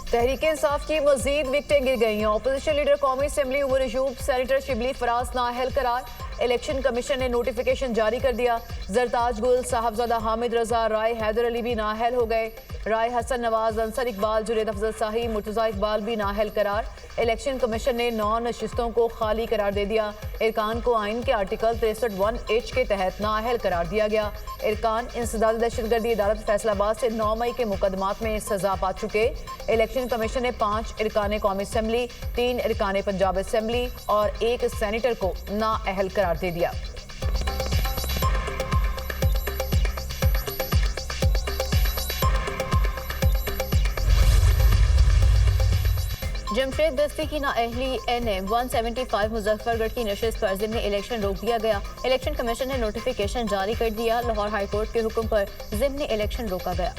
तहरीक इंसाफ की मजीद विकटें गिर गई हैं। अपोजिशन लीडर कौमी असम्बली उमर अयूब, सेनेटर शिबली फराज नाअहल करार। इलेक्शन कमीशन ने नोटिफिकेशन जारी कर दिया। जरताज गुल, साहबजादा हामिद रजा, राय हैदर अली भी नाअहल हो गए। राय हसन नवाज, अंसर इकबाल, जुनेद अफजल शाही, मुर्तजा इकबाल भी नाअहल करार। इलेक्शन कमीशन ने 9 नशिस्तों को खाली करार दे दिया। इरकान को आइन के आर्टिकल 63(1)H के तहत नाअहल करार दिया गया। इरकान इंसदाद दहशतगर्दी अदालत फैसलाबाद से 9 मई के मुकदमात में सजा पा चुके। इलेक्शन कमीशन ने 5 इरकान कौमी असम्बली, 3 इरकान पंजाब असम्बली और 1 सेनेटर को नाअहल करार दे दिया। जमशेद दस्ती की नाअहली NM 175 मुजफ्फरगढ़ की नशिस्त पर ज़िम्नी इलेक्शन रोक दिया गया। इलेक्शन कमीशन ने नोटिफिकेशन जारी कर दिया। लाहौर हाई कोर्ट के हुक्म पर ज़िम्नी इलेक्शन रोका गया।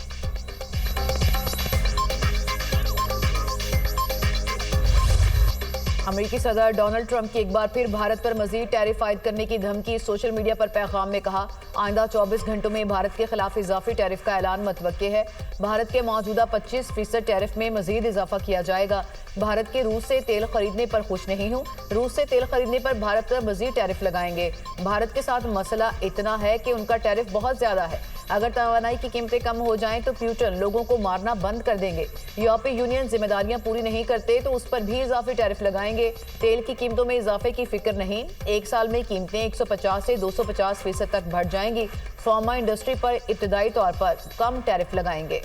अमेरिकी सदर डोनाल्ड ट्रंप की एक बार फिर भारत पर मजीद टैरिफ आयद करने की धमकी। सोशल मीडिया पर पैगाम में कहा, आइंदा 24 घंटों में भारत के खिलाफ इजाफी टैरिफ का ऐलान मुतवक्के है। भारत के मौजूदा 25% टैरिफ में मजीद इजाफा किया जाएगा। भारत के रूस से तेल खरीदने पर खुश नहीं हूँ। रूस से तेल खरीदने पर भारत पर मजीद टैरिफ लगाएंगे। भारत के साथ मसला इतना है कि उनका टैरिफ बहुत ज्यादा है। अगर तवानाई की कीमतें कम हो जाएं तो प्यूटन लोगों को मारना बंद कर देंगे। यूरोपीय यूनियन जिम्मेदारियां पूरी नहीं करते तो उस पर भी इजाफी टैरिफ लगाएंगे। तेल की कीमतों में इजाफे की फिक्र नहीं। 1 साल में कीमतें 150 से 250% तक बढ़ जाएंगी। फार्मा इंडस्ट्री पर इब्तदाई तौर पर कम टैरिफ लगाएंगे।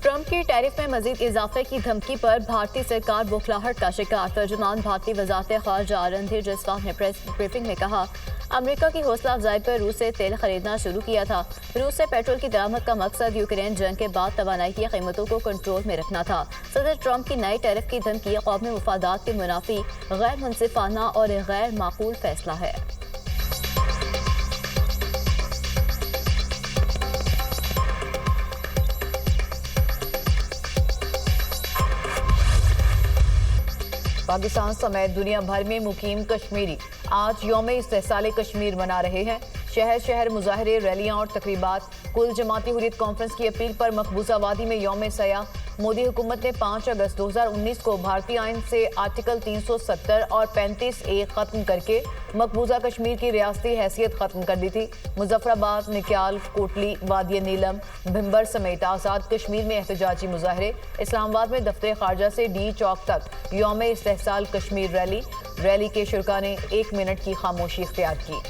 ट्रंप की टैरिफ में मजीद इजाफे की धमकी पर भारतीय सरकार बौखलाहट का शिकार। तर्जुमान भारतीय वजारत खारजा रणधीर जसवाल ने प्रेस ब्रीफिंग में कहा, अमेरिका की हौसला अफजाई पर रूस से तेल खरीदना शुरू किया था। रूस से पेट्रोल की दरामद का मकसद यूक्रेन जंग के बाद तवानाई की कीमतों को कंट्रोल में रखना था। सदर ट्रंप की नई टैरिफ की धमकी कौमी मुफादात के मुनाफी, गैर मुनसिफाना और गैर माकूल फैसला है। पाकिस्तान समेत दुनिया भर में मुकीम कश्मीरी आज यौम इस्तेहसाल कश्मीर मना रहे हैं। शहर शहर मुजाहरे, रैलियां और तकरीबात। कुल जमाती हुर्रियत कॉन्फ्रेंस की अपील पर मकबूजा वादी में यौम सया। मोदी हुकूमत ने 5 अगस्त 2019 को भारतीय आइन से आर्टिकल 370 और 35A खत्म करके मकबूजा कश्मीर की रियासती हैसियत खत्म कर दी थी। मुजफ्फराबाद, निक्याल, कोटली, वादी नीलम, भिम्बर समेत आज़ाद कश्मीर में एहतजाजी मुजाहरे। इस्लामाबाद में दफ्तर खारजा से डी चौक तक यौम इस्तेहसाल कश्मीर रैली के शुरका ने 1 मिनट की खामोशी इख्तियार की।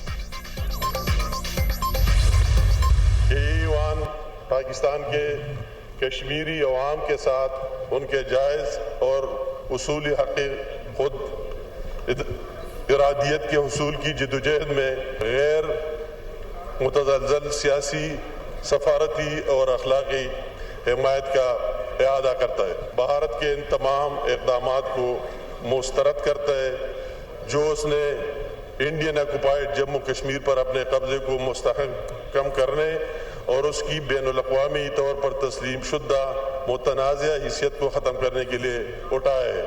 पाकिस्तान के कश्मीरी अवाम के साथ उनके जायज़ और उसूली हक़ खुद इरादियत के हुसूल की जदोजहद में गैर मुतज़लज़ल सियासी, सफारती और अखलाकी हिमायत का इआदा करता है। भारत के इन तमाम इक़दामात को मुस्तरद करता है जो उसने इंडियन ऑक्युपाइड जम्मू कश्मीर पर अपने कब्जे को मुस्तहकम करने और उसकी बैनुल-अक़वामी तौर पर तस्लीम शुदा मुतनाज़िया हैसियत को ख़त्म करने के लिए उठाया है।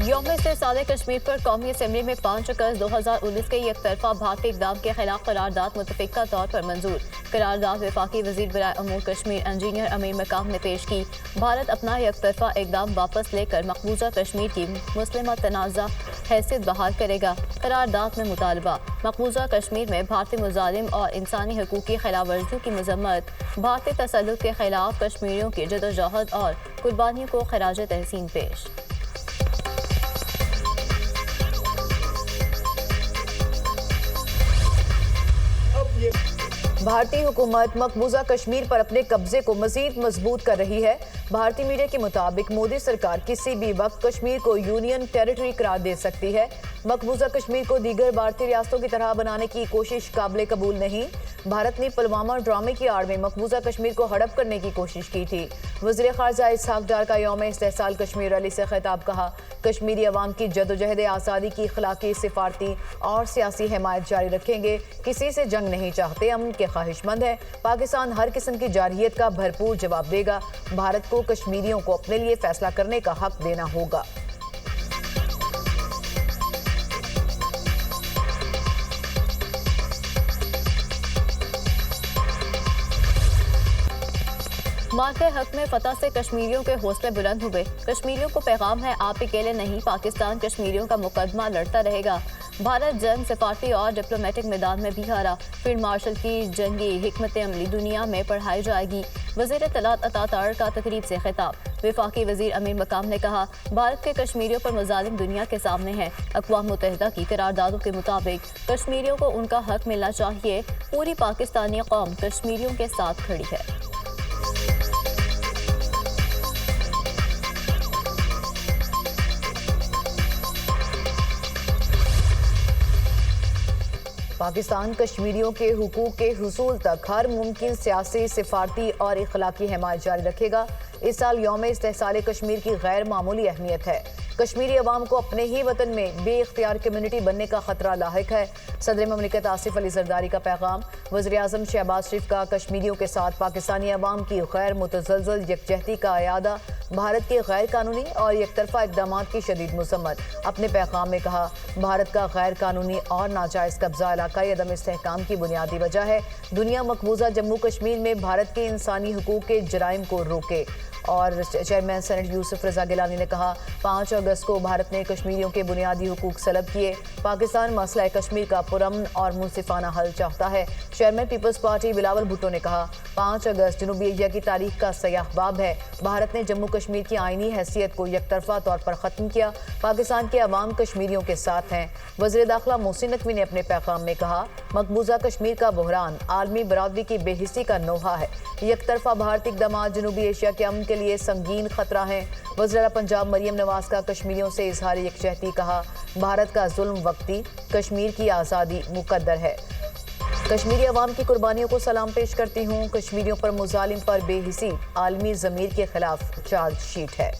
यौम इस्तेहसाल कश्मीर पर कौमी असम्बली में 5 अगस्त 2019 के एक तरफा भारतीय इक़दाम के खिलाफ करारदाद मुतफ़िक़ा तौर पर मंजूर। करारदाद वफाकी वज़ीर बराए अमूर कश्मीर इंजीनियर अमीर मकाम ने पेश की। भारत अपना एक तरफा इक़दाम वापस लेकर मकबूजा कश्मीर की मुस्लिम तनाज़ा हैसियत बहाल करेगा। करारदाद में मुतालबा, मकबूजा कश्मीर में भारतीय मुजालिम और इंसानी हकूक़ की खिलाफ वर्जियों की मजम्मत, भारतीय तसल्लुत के खिलाफ कश्मीरियों की जदोजहद और कुर्बानियों को खराज तहसीन पेश। भारतीय हुकूमत मकबूजा कश्मीर पर अपने कब्जे को मजीद मजबूत कर रही है। भारतीय मीडिया के मुताबिक मोदी सरकार किसी भी वक्त कश्मीर को यूनियन टेरिटरी करार दे सकती है। मकबूजा कश्मीर को दीगर भारतीय रियासतों की तरह बनाने की कोशिश काबिल कबूल नहीं। भारत ने पुलवामा ड्रामे की आड़ में मकबूजा कश्मीर को हड़प करने की कोशिश की थी। वज़ीर ख़ारजा इसहाक डार का यौम इस्तेहसाल कश्मीर रैली से खिताब कहा, कश्मीरी अवाम की जदोजहद आज़ादी की इखलाकी, सिफारती और सियासी हिमायत जारी रखेंगे। किसी से जंग नहीं चाहते, अमन के ख्वाहिशमंद है। पाकिस्तान हर किस्म की जारहियत का भरपूर जवाब देगा। भारत को कश्मीरियों को अपने लिए फैसला करने का हक देना होगा। मां के हक में फतह से कश्मीरियों के हौसले बुलंद हुए। कश्मीरियों को पैगाम है, आप अकेले नहीं, पाकिस्तान कश्मीरियों का मुकदमा लड़ता रहेगा। भारत जंग, सिफारती और डिप्लोमेटिक मैदान में भी हारा। फील्ड मार्शल की जंगी हिकमत अमली दुनिया में पढ़ाई जाएगी। वज़ीर तलात अतातार का तकरीब से खिताब। वफाकी वज़ीर अमीर मकाम ने कहा, भारत के कश्मीरियों पर मज़ालिम दुनिया के सामने है। अक़वाम मुत्तहिदा की करारदादों के मुताबिक कश्मीरियों को उनका हक मिलना चाहिए। पूरी पाकिस्तानी कौम कश्मीरियों के साथ खड़ी है। पाकिस्तान कश्मीरियों के हुकूक के हुसूल तक हर मुमकिन सियासी, सिफारती और इखलाकी हिमायत जारी रखेगा। इस साल यौम इस्तेहसाल कश्मीर की गैर मामूली अहमियत है। कश्मीरी अवाम को अपने ही वतन में बेइख्तियार कम्युनिटी बनने का खतरा लाहिक है। सदर ममलिकत आसिफ अली जरदारी का पैगाम। वज़ीर आज़म शहबाज शरीफ का कश्मीरियों के साथ पाकिस्तानी अवाम की गैर मुतज़लज़ल यकजहती का अयादा। भारत के गैर कानूनी और एकतरफा इक़दाम की शदीद मज़म्मत। अपने पैगाम में कहा, भारत का गैर कानूनी और नाजायज़ कब्जा इलाकाई अदम इस्तेहकाम की बुनियादी वजह है। दुनिया मकबूजा जम्मू कश्मीर में भारत के इंसानी हुकूक के जराइम को रोके। और चेयरमैन सेनेट यूसुफ रजा गिलानी ने कहा, 5 अगस्त को भारत ने कश्मीरियों के बुनियादी हुकूक सलब किए। पाकिस्तान मसला कश्मीर का पुरअमन और मुनसिफाना हल चाहता है। Chairman Peoples Party Bilawal Bhutto ने कहा, 5 अगस्त जनूबी एशिया की तारीख का सयाह बाब है। भारत ने जम्मू कश्मीर की आईनी हैसियत को यकतरफा तौर पर ख़त्म किया। पाकिस्तान के अवाम कश्मीरियों के साथ हैं। वज़ीर दाखिला मोहसिन नकवी ने अपने पैगाम में कहा, मकबूजा कश्मीर का बहरान आलमी बरादरी की बेहिसी का नोहा है। यकतरफा भारतीय इक़दाम जनूबी एशिया के अमन के लिए संगीन खतरा है। वज़ीर पंजाब मरियम नवाज का कश्मीरियों से इजहार यकजहती। कहा, भारत का जुल्म वक्ती, कश्मीर की आज़ादी मुकद्दर है। कश्मीरी अवाम की कुर्बानियों को सलाम पेश करती हूँ। कश्मीरियों पर मुजालिम पर बेहिसी आलमी ज़मीर के खिलाफ चार्जशीट है।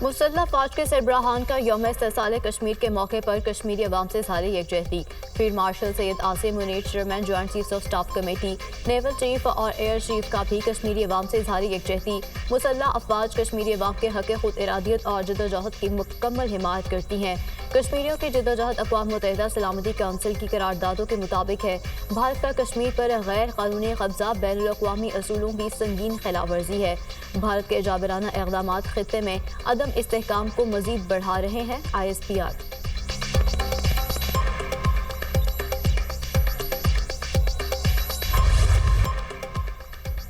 मुसल्लह फौज के सरबराहान का यौम इस्तेहसाल कश्मीर के मौके पर कश्मीरी अवाम से सारी यकजहती। Field marshal Syed Asim Munir, chairman joint chiefs of staff committee, naval chief और एयर चीफ का भी कश्मीरी अवाम से सारी यकजहती। मुसल्लह अफवाज कश्मीरी अवाम के हक़ खुद इरादियत और जदोजहद की मुकम्मल हिमायत करती हैं। कश्मीरियों की जदोजहद अक़वाम मुत्तहिदा सलामती काउंसिल की करारदादों के मुताबिक है। भारत का कश्मीर पर गैर कानूनी कब्जा बैनुल अक़वामी असूलों की संगीन खिलाफ वर्जी है। भारत के जाबिराना इक़दामात खित्ते में अदम इस्तेहकाम को मज़ीद बढ़ा रहे हैं। ISPR।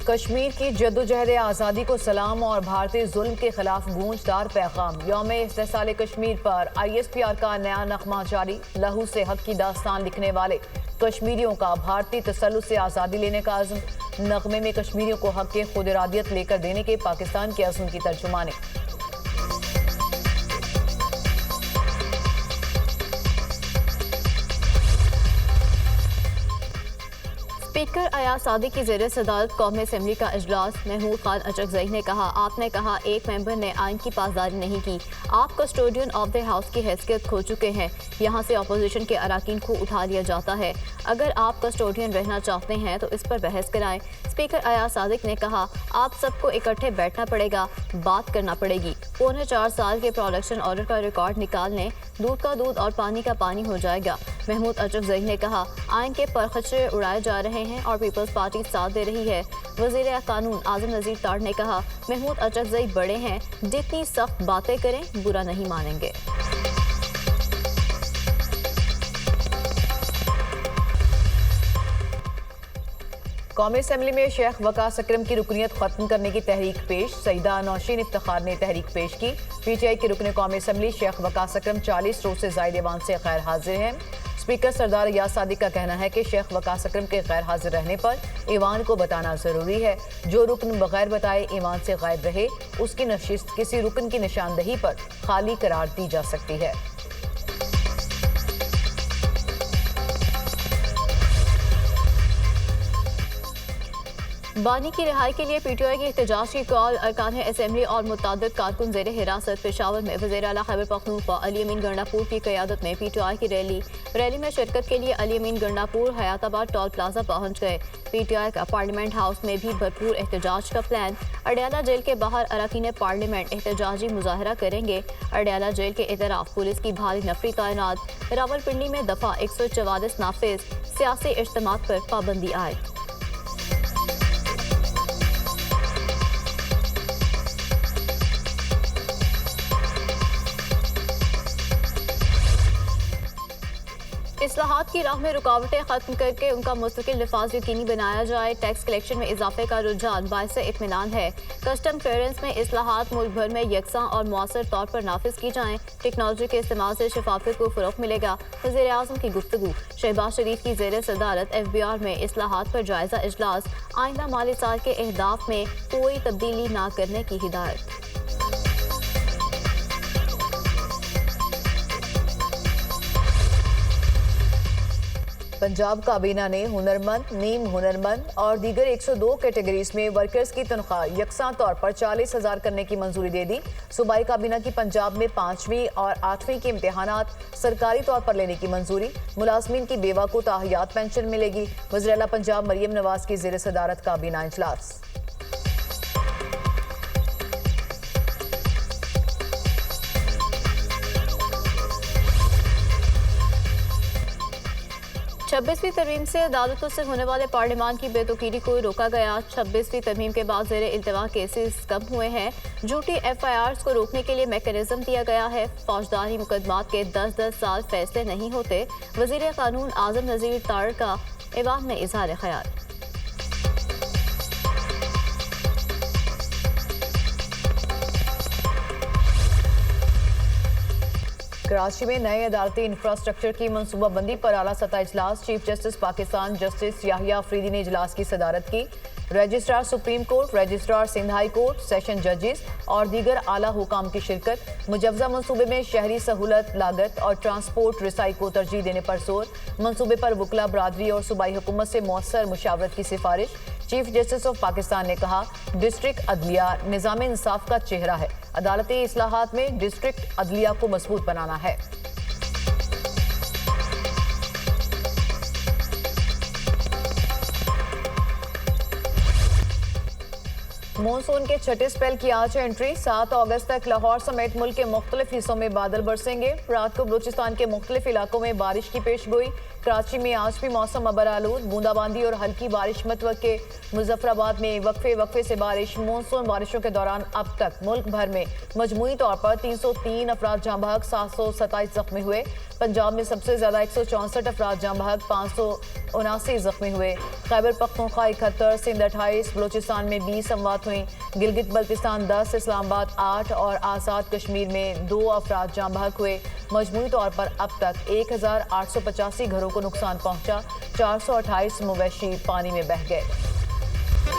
कश्मीर की जद्दोजहद आज़ादी को सलाम और भारतीय जुल्म के खिलाफ गूंजदार पैगाम। यौम इस्तेहसाल कश्मीर पर ISPR का नया नगमा जारी। लहू से हक की दास्तान लिखने वाले कश्मीरियों का भारतीय तसल्लुत से आज़ादी लेने का अज़्म। नगमे में कश्मीरियों को हक के खुद इरादियत लेकर देने के पाकिस्तान के अज़्म की तर्जुमानी। स्पीकर अयाज सादिक की ज़ेर सदारत कौमी असम्बली का इजलास। महमूद खान अचकज़ई ने कहा, आपने कहा एक मेंबर ने आइन की पासदारी नहीं की। आप कस्टोडियन ऑफ द हाउस की हैसियत खो चुके हैं। यहाँ से अपोजिशन के अराकीन को उठा लिया जाता है। अगर आप कस्टोडियन रहना चाहते हैं तो इस पर बहस कराएं। स्पीकर अयाज सादिक ने कहा, आप सबको इकट्ठे बैठना पड़ेगा, बात करना पड़ेगी। 4.25 साल के प्रोडक्शन ऑर्डर का रिकॉर्ड निकाल लें, दूध का दूध और पानी का पानी हो जाएगा। महमूद अचकज़ई ने कहा, आइन के परखचरे उड़ाए जा रहे हैं और पीपल्स पार्टी साथ दे रही है। वज़ीर कानून आज़म नज़ीर तार ने कहा, महमूद अचकज़ई बड़े हैं, जितनी सख्त बातें करें बुरा नहीं मानेंगे। कौमी असम्बली में शेख वकास अकरम की रुकनीत खत्म करने की तहरीक पेश। सईदा नौशीन इफ्तिखार ने तहरीक पेश की। पीटीआई के रुकन कौमी असम्बली शेख वकास अकरम 40 रोज से जायद ईवान से गैर हाजिर हैं। स्पीकर सरदार अयाज सादिक का कहना है कि शेख वकास अकरम के गैर हाजिर रहने पर ईवान को बताना जरूरी है। जो रुकन बगैर बताए ईवान से गायब रहे उसकी नशिस्त किसी रुकन की निशानदही पर खाली करार दी जा सकती है। बानी की रिहाई के लिए पीटीआई की एहतजाज की कॉल। अरकान असम्बली और मुतअद्दिद कारकुन ज़ेर हिरासत पेशावर में वज़ीर आला खैबर पख्तूनख्वा अली अमीन गंडापुर की क़यादत में पीटीआई की रैली में शिरकत के लिए अली अमीन गंडापुर हयाताबाद टोल प्लाजा पहुंच गए। पीटीआई का पार्लियामेंट हाउस में भी भरपूर एहतजाज का प्लान। अडयाला जेल के बाहर अरकान पार्लियामेंट एहतजाजी मुजाहरा करेंगे। अडयाला जेल के इतराफ पुलिस की भारी नफरी तैनात। रावलपिंडी में दफा 144 नाफिज। सियासी इज्तिमात पर पाबंदी आयद। इस्लाहात की राह में रुकावटें खत्म करके उनका मुस्तकिल नफाज यकीनी बनाया जाए। टैक्स कलेक्शन में इजाफे का रुझान बाइस इत्मीनान है। कस्टम क्लियरेंस में इस्लाहात मुल्क भर में यकसा और मौसर तौर पर नाफिज की जाएं। टेक्नोलॉजी के इस्तेमाल से शफाफियत को फ़रोग़ मिलेगा। वज़ीर आज़म की गुफ्तगू। शहबाज शरीफ की ज़ेर सदारत FBR में इस्लाहात पर जायजा इजलास। आइंदा माली साल के अहदाफ में कोई तब्दीली न करने की हिदायत। पंजाब काबीना ने हुनरमंद, नीम हुनरमंद और दीगर 102 कैटेगरीज में वर्कर्स की तनख्वाह यकसा तौर पर 40,000 करने की मंजूरी दे दी। सूबाई काबीना की पंजाब में 5वीं और 8वीं के इम्तिहानात सरकारी तौर पर लेने की मंजूरी। मुलाजमीन की बेवा को ताहियात पेंशन मिलेगी। वज़ीर आला पंजाब मरियम नवाज की ज़ेर सदारत काबीना इजलास। छब्बीसवीं तरमीम से अदालतों से होने वाले पार्लियामान की बेतुकीरी को रोका गया। 26वीं तरमीम के बाद ज़ेर इल्तवा केसेस कम हुए हैं। झूठी FIRs को रोकने के लिए मैकेनिज्म दिया गया है। फौजदारी मुकदमात के 10-10 साल फैसले नहीं होते। वज़ीर कानून आज़म नज़ीर तार का ऐवान में इजहार ख्याल। कराची में नए अदालती इंफ्रास्ट्रक्चर की मनसूबाबंदी पर आला सतह इजलास। Chief justice Pakistan justice Yahya Afridi ने इजलास की सदारत की। Registrar supreme court, registrar Sindh high court, session जजेस और दीगर आला हुकाम की शिरकत। मुजवजा मनसूबे में शहरी सहूलत, लागत और ट्रांसपोर्ट रिसाई को तरजीह देने पर जोर। मनसूबे पर वकला बरादरी और सूबाई हुकूमत से मौसर मुशावरत की सिफारिश। चीफ जस्टिस ऑफ पाकिस्तान ने कहा, डिस्ट्रिक्ट अदलिया निज़ाम इंसाफ का चेहरा है। अदालती इस्लाहात में डिस्ट्रिक्ट अदलिया को मजबूत बनाना है। मॉनसून के छठे स्पेल की आज एंट्री। 7 अगस्त तक लाहौर समेत मुल्क के मुख्तलिफ हिस्सों में बादल बरसेंगे। रात को बलूचिस्तान के मुख्तलिफ इलाकों में बारिश की पेशगोई। कराची में आज भी मौसम अबरालूद, बूंदाबांदी और हल्की बारिश मतवक्के। मुजफ्फराबाद में वक्फे से बारिश। मॉनसून बारिशों के दौरान अब तक मुल्क भर में मजमूई तौर पर 303 अफराद जाँ बहक, 727 जख्मी हुए। पंजाब में सबसे ज्यादा 164 अफराद जाँ बहक, 579 जख्मी हुए। खैबर पख्तूनख्वा 71, सिंध 28, बलूचिस्तान में 20 अमवात हुई। गिलगित बल्तिस्तान 10, इस्लामाबाद 8 और आज़ाद कश्मीर में 2 अफराद जाँ बहक हुए। मजमूई तौर पर अब तक 1885 घरों को नुकसान पहुंचा। 428 मवेशी पानी में बह गए।